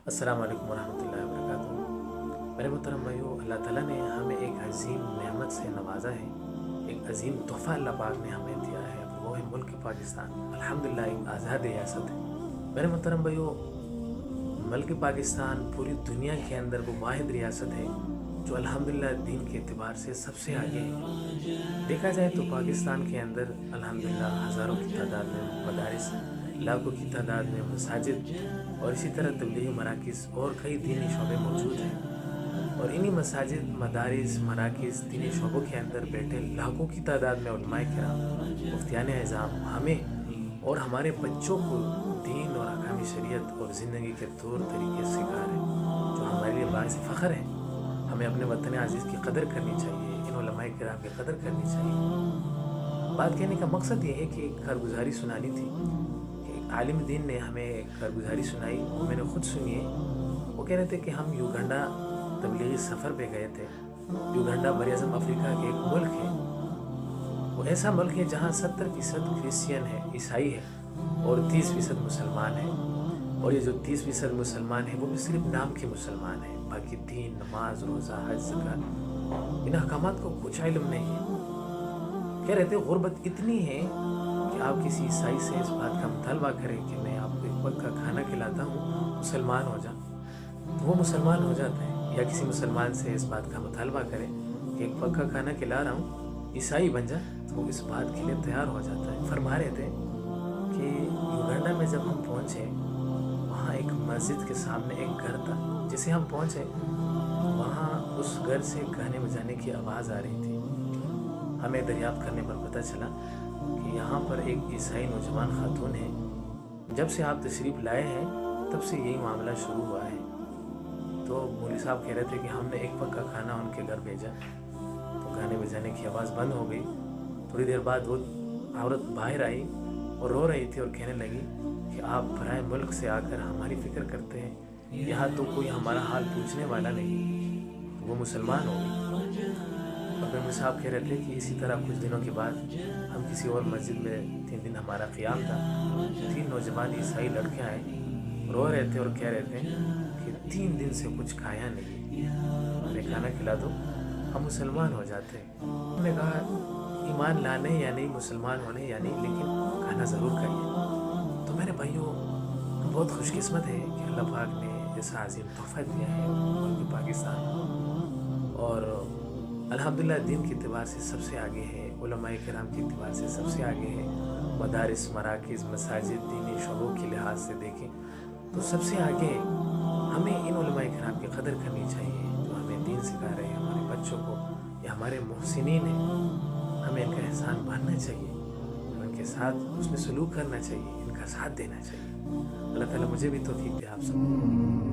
अस्सलाम वालेकुम वरहमतुल्लाहि वबरकातुहू। मेरे मोहतरम भाइयों, अल्लाह ताला ने हमें एक अजीम नेमत से नवाजा है। एक अजीम तोहफ़ा अल्लाह पाक ने हमें दिया है, वो है मुल्क पाकिस्तान। अल्हम्दुलिल्लाह एक आज़ाद रियासत है। मेरे मोहतरम भाइयों, मुल्क पाकिस्तान पूरी दुनिया के अंदर वो वाहिद रियासत है जो अल्हम्दुलिल्लाह दीन के एतबार से सबसे आगे है। देखा जाए तो पाकिस्तान के अंदर अल्हम्दुलिल्लाह हज़ारों की तादाद में मदारिस, लाखों की तादाद में मसाजिद और इसी तरह तबलीगी मराकिज़ और कई दीनी शोबे मौजूद हैं। और इन्हीं मसाजिद, मदारिस, मराकिज़, दीनी शोबों के अंदर बैठे लाखों की तादाद में उलमाए किराम, मुफ्तियान इज़ाम हमें और हमारे बच्चों को दीन और अहकाम शरीयत और ज़िंदगी के तौर तरीके सिखा रहे हैं, जो हमारे लिए बाइस फ़ख्र है। हमें अपने वतन अज़ीज़ की कदर करनी चाहिए, इन उलमाए किराम की कदर करनी चाहिए। बात कहने का मकसद ये है कि एक कारगुजारी सुनानी थी कि एक आलिम दीन ने हमें कारगुजारी सुनाई, मैंने ख़ुद सुनी है। वो कह रहे थे कि हम युगांडा तबलीगी सफ़र पे गए थे। युगांडा बरअज़म अफ्रीका के एक मुल्क है। वो ऐसा मुल्क है जहाँ 70% क्रिश्चियन है, ईसाई है और 30% मुसलमान है। और ये जो 30% मुसलमान है वो भी सिर्फ नाम के मुसलमान हैं, बाकी दीन, नमाज, रोज़ा, हज, ज़कात इन अहकामात को कुछ इल्म नहीं है। कह रहे थे गुर्बत इतनी है कि आप किसी ईसाई से इस बात का मुतालबा करें कि मैं आपको एक वक्त का खाना खिलाता हूँ, मुसलमान हो जा, तो वो मुसलमान हो जाते हैं। या किसी मुसलमान से इस बात का मुतालबा करें कि एक वक्त का खाना खिला रहा हूँ, ईसाई बन जा, तो वो इस बात के लिए तैयार हो जाता है। फरमा रहे थे कि युगांडा में जब हम पहुँचे, वहाँ एक मस्जिद के सामने एक घर था। जिसे हम पहुँचे वहाँ उस घर से गाने बजाने की आवाज़ आ रही थी। हमें दरियाफ्त करने पर पता चला कि यहाँ पर एक ईसाई नौजवान खातून है। जब से आप तशरीफ़ लाए हैं तब से यही मामला शुरू हुआ है। तो मौलवी साहब कह रहे थे कि हमने एक वक्त का खाना उनके घर भेजा तो गाने बजाने की आवाज़ बंद हो गई। थोड़ी देर बाद वो औरत बाहर आई और रो रही थी और कहने लगी कि आप पराए मुल्क से आकर हमारी फ़िक्र करते हैं, यहाँ तो कोई हमारा हाल पूछने वाला नहीं। तो वो मुसलमान हो गई। और मौलवी साहब कह रहे थे कि इसी तरह कुछ दिनों के बाद हम किसी और मस्जिद में 3 दिन हमारा क़ियाम था। 3 नौजवान ईसाई लड़के आए, रो रहे थे और कह रहे थे कि 3 दिन से कुछ खाया नहीं, हमें खाना खिला दो, हम मुसलमान हो जाते। हमने कहा ईमान लाने या नहीं, मुसलमान होने या नहीं, लेकिन खाना ज़रूर खाइए। तो मेरे भाइयों, बहुत खुशकिस्मत है कि अल्लाह पाक ने ऐसा अजीम तोहफ़ा दिया है मुल्क पाकिस्तान। और अल्हम्दुलिल्लाह दीन के एतबार से सबसे आगे है, उलमाए किराम के एतबार से सबसे आगे है। मदारिस, मराकिज़, मसाजिद, दीनी शोबों के लिहाज से देखें तो सबसे आगे है। हमें इन उलमाए किराम की कदर करनी चाहिए जो हमें दीन सिखा रहे हैं। हमारे बच्चों को या हमारे मोहसिनीन हैं, हमें इनका एहसान मानना चाहिए, उनके साथ उसमें सलूक करना चाहिए, इनका साथ देना चाहिए। अल्लाह ताला मुझे भी तौफीक दे आप सबको।